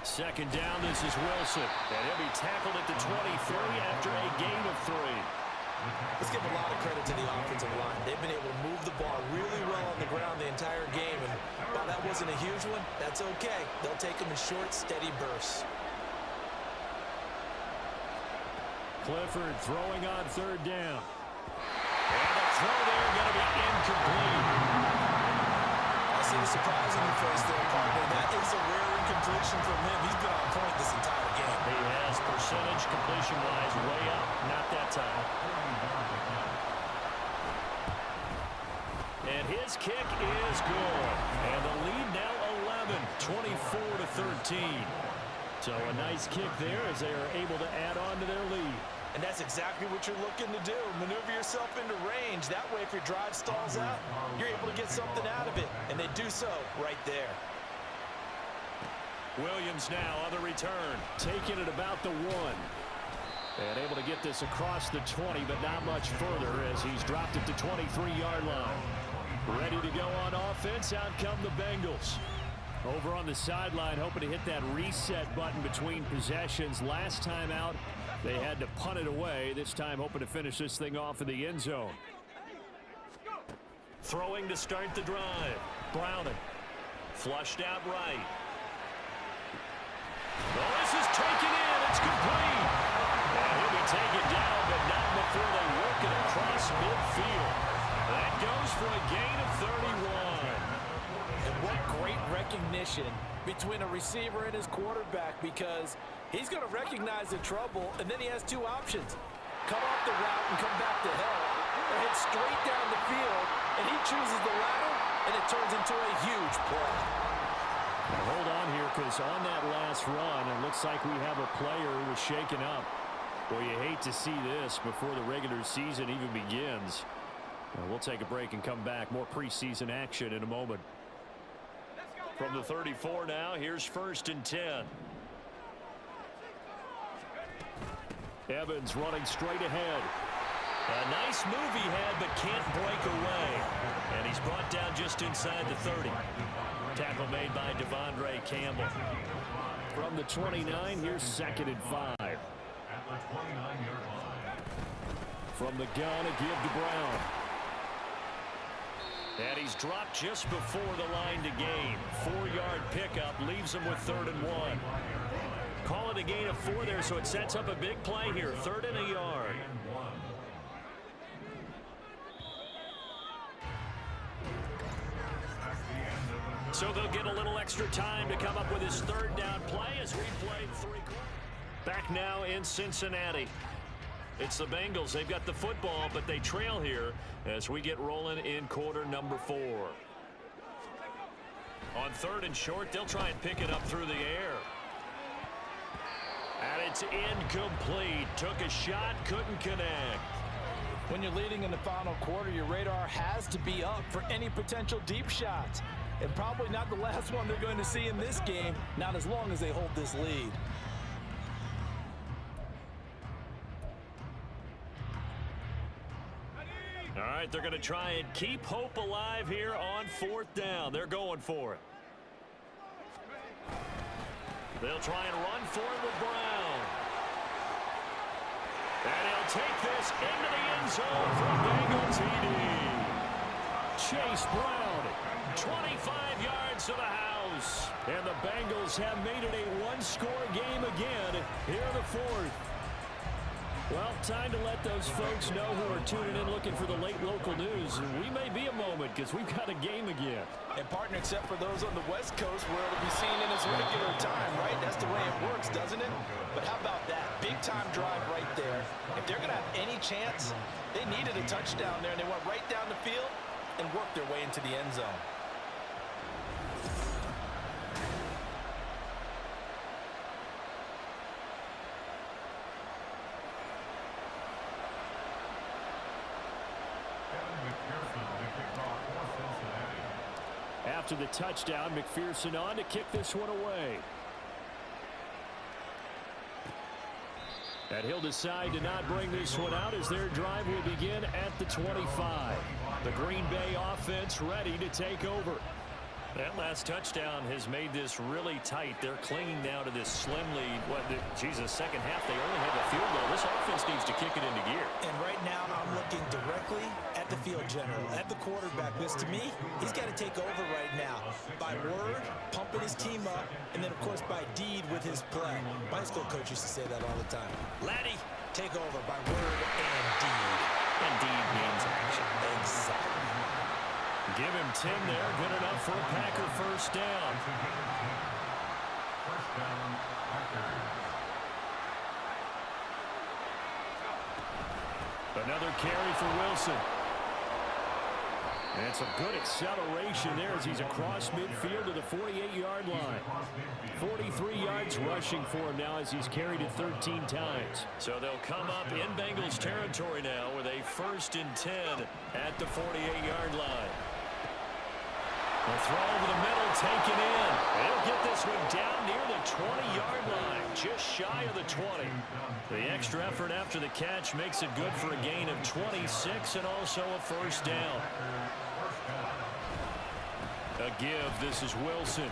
Speaker 1: Second down, this is Wilson. And he'll be tackled at the 23 after a gain of 3.
Speaker 2: Let's give a lot of credit to the offensive line. They've been able to move the ball really well on the ground the entire game. And while that wasn't a huge one, that's okay. They'll take them in short, steady bursts.
Speaker 1: Clifford throwing on 3rd down. And the throw there going to be incomplete.
Speaker 2: I see the surprise on your face there, partner. That is a rare incompletion from him. He's been on point this entire game.
Speaker 1: He has percentage completion-wise way up. Not that time. And his kick is good. And the lead now 11, 24-13. So a nice kick there as they are able to add on to their lead.
Speaker 2: And that's exactly what you're looking to do. Maneuver yourself into range. That way, if your drive stalls out, you're able to get something out of it. And they do so right there.
Speaker 1: Williams now on the return. Taking it about the 1. And able to get this across the 20, but not much further as he's dropped it to 23-yard line. Ready to go on offense. Out come the Bengals. Over on the sideline, hoping to hit that reset button between possessions. Last time out, they had to punt it away. This time, hoping to finish this thing off in the end zone.
Speaker 4: Throwing to start the drive. Browning. Flushed out right. Well, this is taken in. It's complete. And he'll be taken down, but not before they work it across midfield. That goes for a gain of 31.
Speaker 2: And what great recognition between a receiver and his quarterback, because he's going to recognize the trouble, and then he has two options. Cut off the route and come back to help, or head straight down the field, and he chooses the latter, and it turns into a huge play.
Speaker 1: Now hold on here, because on that last run, it looks like we have a player who was shaken up. Well, you hate to see this before the regular season even begins. We'll take a break and come back. More preseason action in a moment.
Speaker 4: From the 34 now, here's 1st and 10.
Speaker 1: Evans running straight ahead.
Speaker 4: A nice move he had, but can't break away. And he's brought down just inside the 30. Tackle made by Devondre Campbell.
Speaker 1: From the 29, here's 2nd and 5.
Speaker 5: At the 29-yard line.
Speaker 1: From the gun, a give to Brown.
Speaker 4: And he's dropped just before the line to gain. 4-yard pickup leaves him with 3rd and 1. Call it a gain of 4 there, so it sets up a big play here. 3rd and a yard. So they'll get a little extra time to come up with his 3rd down play as we played 3 quarters. Back now in Cincinnati. It's the Bengals. They've got the football, but they trail here as we get rolling in quarter number 4. On 3rd and short, they'll try and pick it up through the air. And it's incomplete. Took a shot, couldn't connect.
Speaker 2: When you're leading in the final quarter, your radar has to be up for any potential deep shots. And probably not the last one they're going to see in this game, not as long as they hold this lead.
Speaker 4: All right, they're going to try and keep hope alive here on 4th down. They're going for it. They'll try and run for it with Brown. And he'll take this into the end zone for a Bengal TD.
Speaker 1: Chase Brown.
Speaker 4: 25 yards to the house.
Speaker 1: And the Bengals have made it a one-score game again here in the 4th. Well, time to let those folks know who are tuning in looking for the late local news. We may be a moment because we've got a game again.
Speaker 2: And partner, except for those on the West Coast where it'll be seen in its regular time, right? That's the way it works, doesn't it? But how about that? Big time drive right there. If they're going to have any chance, they needed a touchdown there, and they went right down the field and worked their way into the end zone.
Speaker 1: After the touchdown, McPherson on to kick this one away. And he'll decide to not bring this one out as their drive will begin at the 25. The Green Bay offense ready to take over.
Speaker 4: That last touchdown has made this really tight. They're clinging now to this slim lead. Second half, they only have a field goal. This offense needs to kick it into gear.
Speaker 3: And right now, I'm looking directly at the field general, at the quarterback. Because to me, he's got to take over right now. By word, pumping his team up, and then, of course, by deed with his play. My school coach used to say that all the time. Laddie, take over by word and deed.
Speaker 4: And deed means action.
Speaker 3: Exactly.
Speaker 1: Give him 10 there. Good enough for a Packer first down.
Speaker 5: First down, Packers.
Speaker 1: Another carry for Wilson. And some good acceleration there as he's across midfield to the 48-yard line. 43 yards rushing for him now as he's carried it 13 times.
Speaker 4: So they'll come up in Bengals territory now with a 1st and 10 at the 48-yard line.
Speaker 1: The throw over the middle, taken in.
Speaker 4: They'll get this one down near the 20-yard line, just shy of the 20.
Speaker 1: The extra effort after the catch makes it good for a gain of 26 and also a first down. A give. This is Wilson.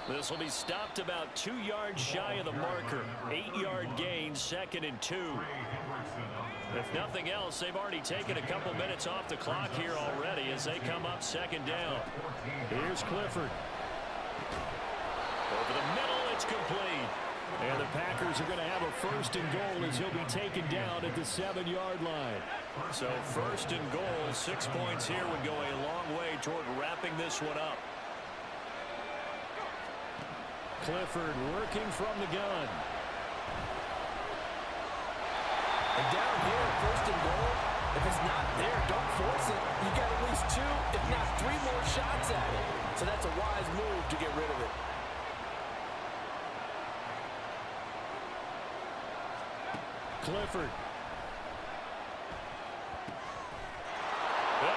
Speaker 4: This will be stopped about 2 yards shy of the marker. 8-yard gain, 2nd and 2. If nothing else, they've already taken a couple minutes off the clock here already as they come up second down.
Speaker 1: Here's Clifford.
Speaker 4: Over the middle, it's complete.
Speaker 1: And the Packers are going to have a first and goal as he'll be taken down at the 7-yard line.
Speaker 4: So first and goal, 6 points here would go a long way toward wrapping this one up.
Speaker 1: Clifford working from the gun.
Speaker 2: And down here, first and goal, if it's not there, don't force it. You got at least 2, if not 3 more shots at it. So that's a wise move to get rid of it.
Speaker 1: Clifford.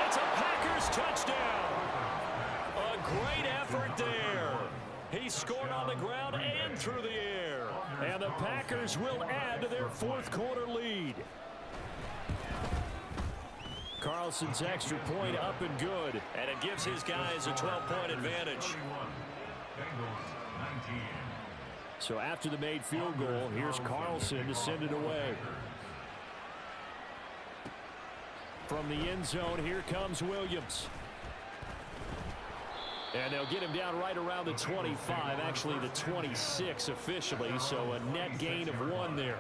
Speaker 4: It's a Packers touchdown. A great effort there. He scored on the ground and through the air.
Speaker 1: And the Packers will add to their fourth quarter lead. Carlson's extra point up and good.
Speaker 4: And it gives his guys a 12-point advantage.
Speaker 1: So after the made field goal, here's Carlson to send it away. From the end zone, here comes Williams. And they'll get him down right around the 25, actually the 26 officially, so a net gain of 1 there.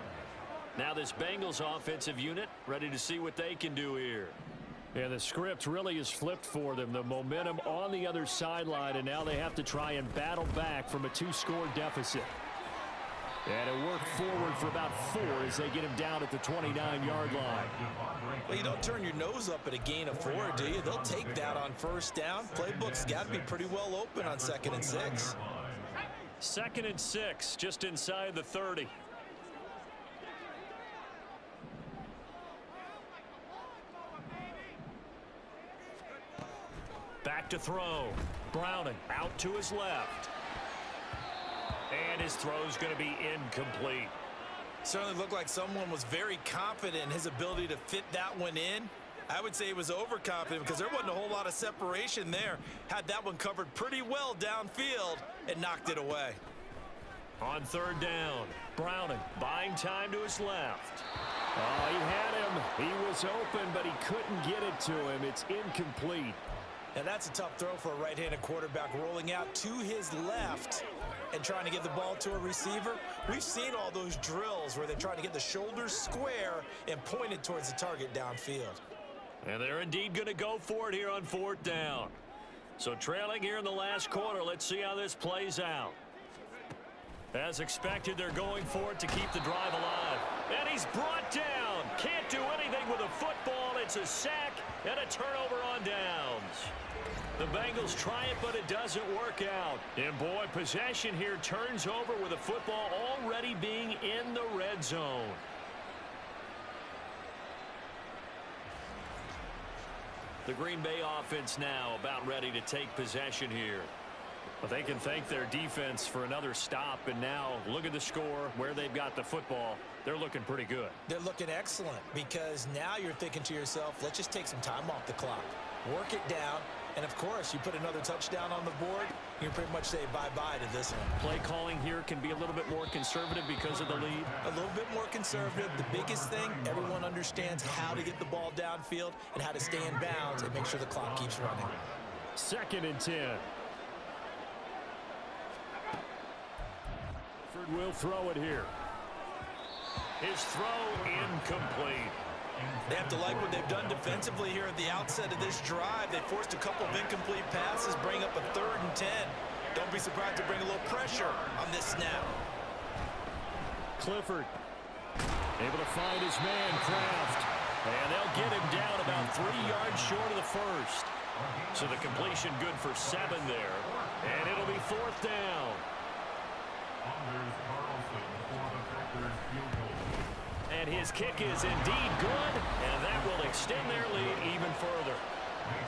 Speaker 4: Now this Bengals offensive unit ready to see what they can do here.
Speaker 1: And the script really is flipped for them. The momentum on the other sideline, and now they have to try and battle back from a 2-score deficit. And it worked forward for about 4 as they get him down at the 29-yard line.
Speaker 2: Well, you don't turn your nose up at a gain of 4, do you? They'll take that on first down. Playbook's got to be pretty well open on 2nd and 6.
Speaker 4: 2nd and 6, just inside the 30. Back to throw. Browning out to his left. And his throw's going to be incomplete.
Speaker 2: Certainly looked like someone was very confident in his ability to fit that one in. I would say he was overconfident because there wasn't a whole lot of separation there. Had that one covered pretty well downfield and knocked it away.
Speaker 4: On 3rd down, Browning buying time to his left.
Speaker 1: Oh, he had him. He was open, but he couldn't get it to him. It's incomplete.
Speaker 2: Now that's a tough throw for a right-handed quarterback, rolling out to his left and trying to get the ball to a receiver. We've seen all those drills where they try to get the shoulders square and point it towards the target downfield.
Speaker 4: And they're indeed going to go for it here on 4th down. So trailing here in the last quarter, let's see how this plays out. As expected, they're going for it to keep the drive alive. And he's brought down. Can't do anything with a football. It's a sack and a turnover on downs. The Bengals try it, but it doesn't work out. And boy, possession here turns over with a football already being in the red zone. The Green Bay offense now about ready to take possession here. But they can thank their defense for another stop. And now look at the score, where they've got the football. They're looking pretty good.
Speaker 2: They're looking excellent because now you're thinking to yourself, let's just take some time off the clock. Work it down. And, of course, you put another touchdown on the board, you can pretty much say bye-bye to this one.
Speaker 4: Play calling here can be a little bit more conservative because of the lead.
Speaker 2: A little bit more conservative. The biggest thing, everyone understands how to get the ball downfield and how to stay in bounds and make sure the clock keeps running.
Speaker 1: 2nd and 10. Ford will throw it here.
Speaker 4: His throw incomplete.
Speaker 2: They have to like what they've done defensively here at the outset of this drive. They forced a couple of incomplete passes, bring up a 3rd and 10. Don't be surprised to bring a little pressure on this snap.
Speaker 1: Clifford able to find his man, Kraft.
Speaker 4: And they'll get him down about 3 yards short of the first. So the completion good for 7 there. And it'll be 4th down.
Speaker 5: Anders Carlson for the Packers field goal.
Speaker 4: And his kick is indeed good, and that will extend their lead even further.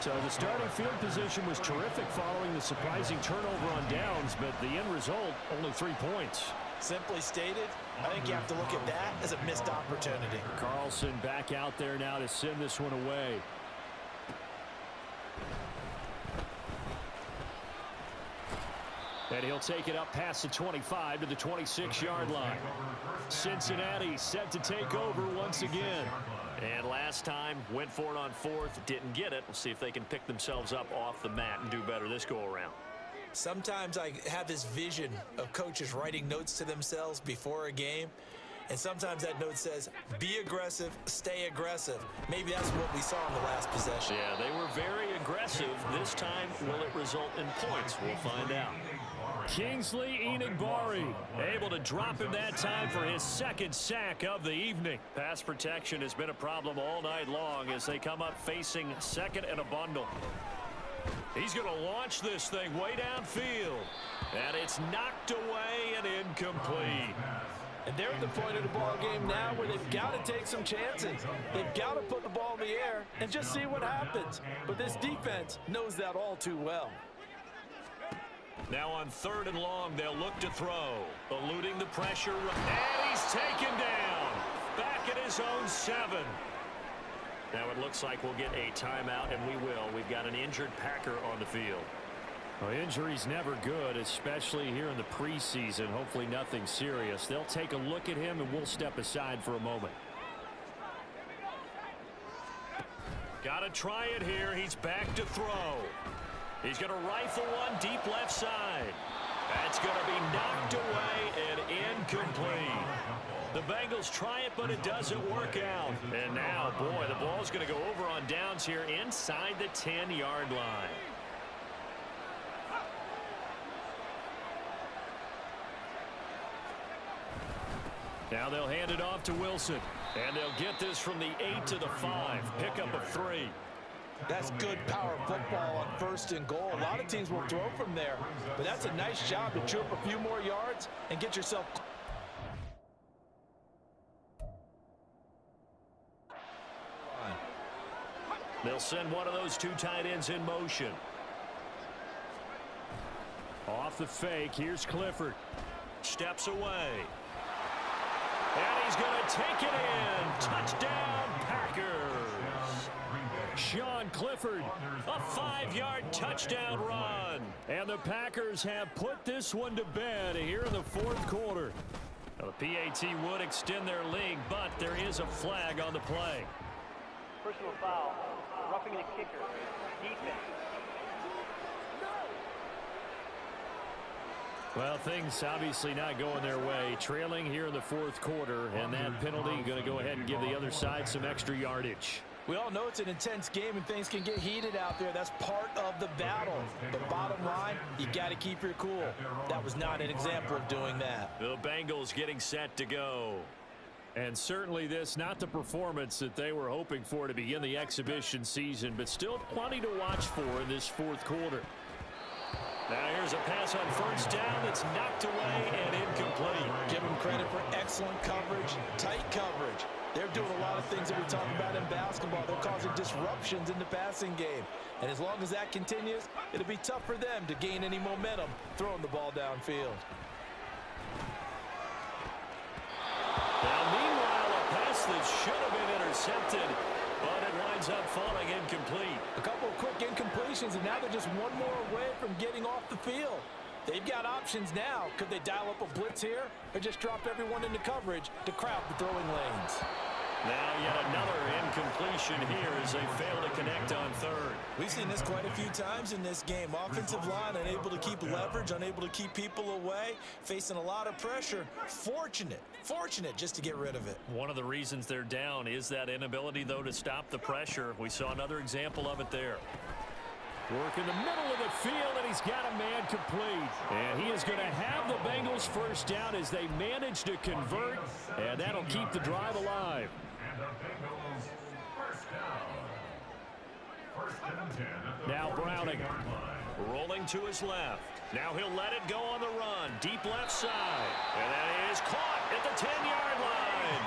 Speaker 1: So the starting field position was terrific following the surprising turnover on downs, but the end result, only 3 points.
Speaker 2: Simply stated, I think you have to look at that as a missed opportunity.
Speaker 1: Carlson back out there now to send this one away. And he'll take it up past the 25 to the 26-yard line. Cincinnati set to take over once again.
Speaker 4: And last time, went for it on fourth, didn't get it. We'll see if they can pick themselves up off the mat and do better this go-around.
Speaker 3: Sometimes I have this vision of coaches writing notes to themselves before a game, and sometimes that note says, be aggressive, stay aggressive. Maybe that's what we saw in the last possession.
Speaker 4: Yeah, they were very aggressive. This time, will it result in points? We'll find out.
Speaker 1: Kingsley Enagbari able to drop him that time for his second sack of the evening.
Speaker 4: Pass protection has been a problem all night long as they come up facing second and a bundle. He's going to launch this thing way downfield. And it's knocked away and incomplete.
Speaker 2: And they're at the point of the ball game now where they've got to take some chances. They've got to put the ball in the air and just see what happens. But this defense knows that all too well.
Speaker 4: Now on third and long, they'll look to throw. Eluding the pressure. And he's taken down. Back at his own 7. Now it looks like we'll get a timeout, and we will. We've got an injured Packer on the field.
Speaker 1: Well, injury's never good, especially here in the preseason. Hopefully nothing serious. They'll take a look at him, and we'll step aside for a moment.
Speaker 4: Got to try it here. He's back to throw. He's going to rifle one deep left side. That's going to be knocked away and incomplete. The Bengals try it, but it doesn't work out. And now, boy, the ball's going to go over on downs here inside the 10-yard line.
Speaker 1: Now they'll hand it off to Wilson.
Speaker 4: And they'll get this from the 8 to the 5. Pickup of 3.
Speaker 2: That's good power football on first and goal. A lot of teams will throw from there, but that's a nice job to chew up a few more yards and get yourself.
Speaker 4: They'll send one of those 2 tight ends in motion.
Speaker 1: Off the fake, here's Clifford.
Speaker 4: Steps away. And he's going to take it in. Touchdown, Packers.
Speaker 1: Sean Clifford,
Speaker 4: A 5-yard touchdown run.
Speaker 1: and the Packers have put this one to bed here in the fourth quarter.
Speaker 4: Now, the PAT would extend their lead, but there is a flag on the play.
Speaker 8: Personal foul, roughing the kicker, defense.
Speaker 1: Well, things obviously not going their way. Trailing here in the fourth quarter, and that penalty going to go ahead and give the other side some extra yardage.
Speaker 2: We all know it's an intense game and things can get heated out there. That's part of the battle. But bottom line, you got to keep your cool. That was not an example of doing that.
Speaker 4: The Bengals getting set to go.
Speaker 1: And certainly this, not the performance that they were hoping for to begin the exhibition season, but still plenty to watch for in this fourth quarter.
Speaker 4: Now here's a pass on first down that's knocked away and incomplete.
Speaker 2: Give them credit for excellent coverage, tight coverage. They're doing a lot of things that we talk about in basketball. They're causing disruptions in the passing game. And as long as that continues, it'll be tough for them to gain any momentum throwing the ball downfield.
Speaker 4: Now meanwhile, a pass that should have been intercepted, but it winds up falling incomplete.
Speaker 2: A couple of quick incompletions, and now they're just one more away from getting off the field. They've got options now. Could they dial up a blitz here or just drop everyone into coverage to crowd the throwing lanes?
Speaker 4: Now yet another incompletion here as they fail to connect on third.
Speaker 3: We've seen this quite a few times in this game. Offensive line unable to keep leverage, unable to keep people away, facing a lot of pressure. Fortunate just to get rid of it.
Speaker 4: One of the reasons they're down is that inability, though, to stop the pressure. We saw another example of it there.
Speaker 1: Work in the middle of the field, and he's got a man complete. And he is going to have the Bengals first down as they manage to convert, and that'll keep the drive alive.
Speaker 5: And the Bengals first down. First and 10 at the
Speaker 1: Now Browning.
Speaker 5: 42-yard line.
Speaker 4: Rolling to his left. Now he'll let it go on the run. Deep left side. And that is caught at the 10-yard line.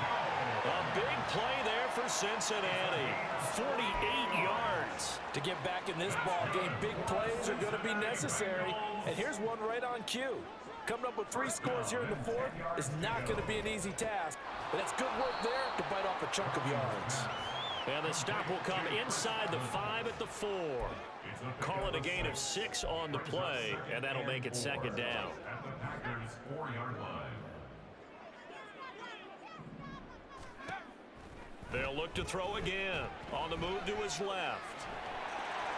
Speaker 4: A big play there for Cincinnati. 48 yards.
Speaker 2: To get back in this ball game, big plays are going to be necessary. And here's one right on cue. Coming up with 3 scores here in the fourth is not going to be an easy task. But that's good work there to bite off a chunk of yards.
Speaker 4: And the stop will come inside the 5 at the 4. Call it a gain of 6 on the play, and that'll make it second down.
Speaker 5: At the Packers 4-yard line.
Speaker 4: They'll look to throw again. On the move to his left.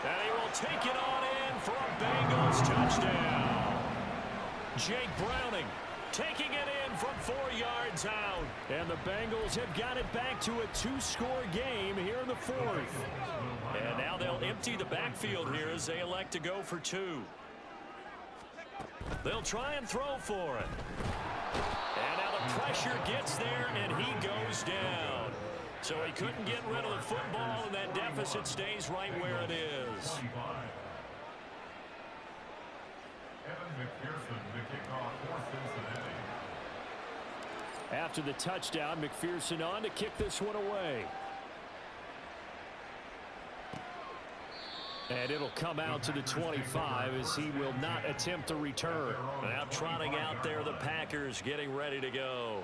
Speaker 4: And he will take it on in for a Bengals touchdown. Jake Browning taking it in from 4 yards out.
Speaker 1: And the Bengals have got it back to a 2-score game here in the fourth.
Speaker 4: And now they'll empty the backfield here as they elect to go for 2. They'll try and throw for it. And now the pressure gets there, and he goes down. So he couldn't get rid of the football, and that deficit stays right where it is.
Speaker 1: After the touchdown, McPherson on to kick this one away. And it'll come out to the 25 as he will not attempt a return.
Speaker 4: Now trotting out there, the Packers getting ready to go.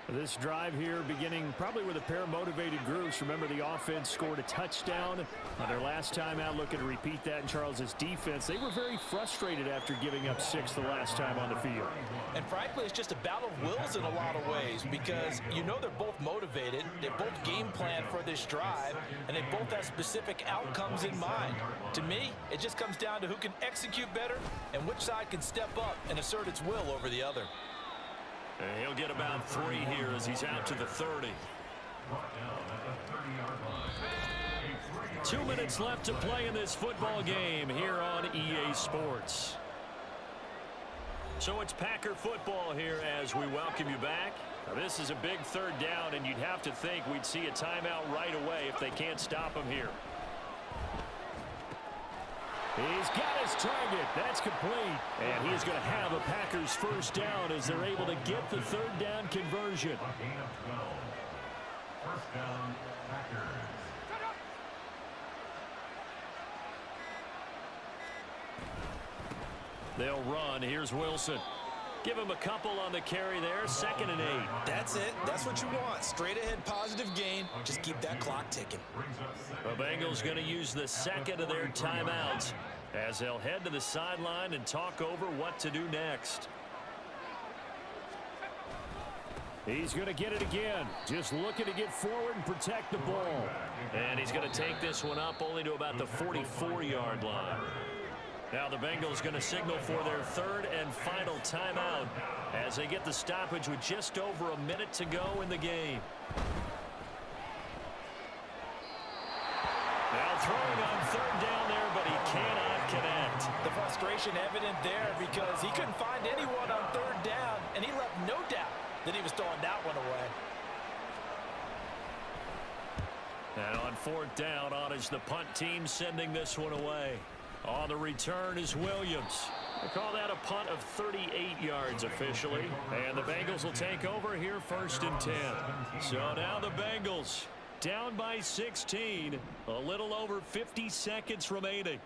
Speaker 1: This drive here beginning probably with a pair of motivated groups. Remember, the offense scored a touchdown on their last time out. Looking to repeat that in Charles's defense. They were very frustrated after giving up 6 the last time on the field.
Speaker 2: And frankly, it's just a battle of wills in a lot of ways because you know they're both motivated. They both game plan for this drive, and they both have specific outcomes in mind. To me, it just comes down to who can execute better and which side can step up and assert its will over the other.
Speaker 4: And he'll get about 3 here as he's out to the 30. 2 minutes left to play in this football game here on EA Sports. So it's Packer football here as we welcome you back. Now this is a big 3rd down, and you'd have to think we'd see a timeout right away if they can't stop him here.
Speaker 1: He's got his target. That's complete. And he's going to have a Packers 1st down as they're able to get the 3rd down conversion.
Speaker 5: 1st down, Packers.
Speaker 4: They'll run. Here's Wilson. Give him a couple on the carry there. 2nd and 8.
Speaker 3: That's it. That's what you want. Straight ahead, positive gain. Just keep that clock ticking.
Speaker 4: The Bengals going to use the 2nd of their timeouts as they'll head to the sideline and talk over what to do next.
Speaker 1: He's going to get it again. Just looking to get forward and protect the ball.
Speaker 4: And he's going to take this one up only to about the 44-yard line. Now the Bengals going to signal for their 3rd and final timeout as they get the stoppage with just over a minute to go in the game. Now throwing on 3rd down there, but he cannot connect.
Speaker 2: The frustration evident there because he couldn't find anyone on 3rd down, and he left no doubt that he was throwing that one away.
Speaker 4: And on 4th down, on is the punt team sending this one away. On the return is Williams. They call that a punt of 38 yards officially. And the Bengals will take over here 1st and 10. So now the Bengals down by 16. A little over 50 seconds remaining.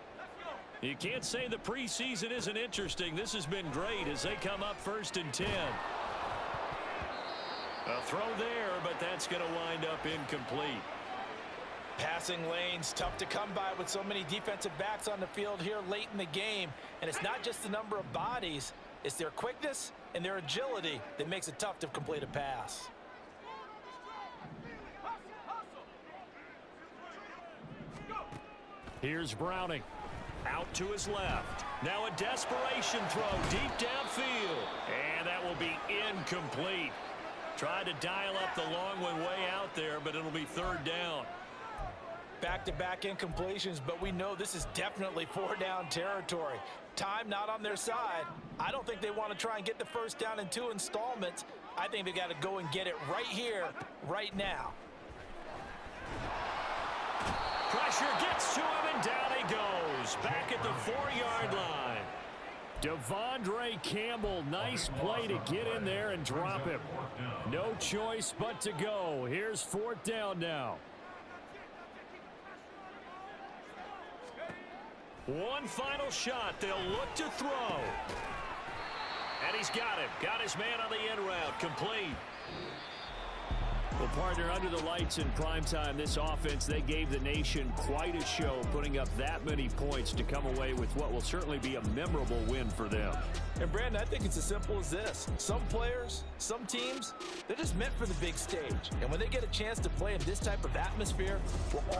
Speaker 4: You can't say the preseason isn't interesting. This has been great as they come up 1st and 10. A throw there, but that's going to wind up incomplete.
Speaker 2: Passing lanes tough to come by with so many defensive backs on the field here late in the game. And it's not just the number of bodies. It's their quickness and their agility that makes it tough to complete a pass.
Speaker 1: Here's Browning.
Speaker 4: Out to his left. Now a desperation throw deep downfield. And that will be incomplete. Tried to dial up the long one way out there, but it'll be 3rd down.
Speaker 2: Back-to-back incompletions, but we know this is definitely 4-down territory. Time not on their side. I don't think they want to try and get the 1st down in 2 installments. I think they got to go and get it right here, right now.
Speaker 4: Pressure gets to him, and down he goes. Back at the 4-yard line.
Speaker 1: Devondre Campbell, nice play to get in there and drop him. No choice but to go. Here's 4th down now.
Speaker 4: One final shot. They'll look to throw. And he's got him. Got his man on the end route. Complete.
Speaker 1: Well, partner, under the lights in primetime, this offense, they gave the nation quite a show, putting up that many points to come away with what will certainly be a memorable win for them.
Speaker 2: And, Brandon, I think it's as simple as this. Some players, some teams, they're just meant for the big stage. And when they get a chance to play in this type of atmosphere, well,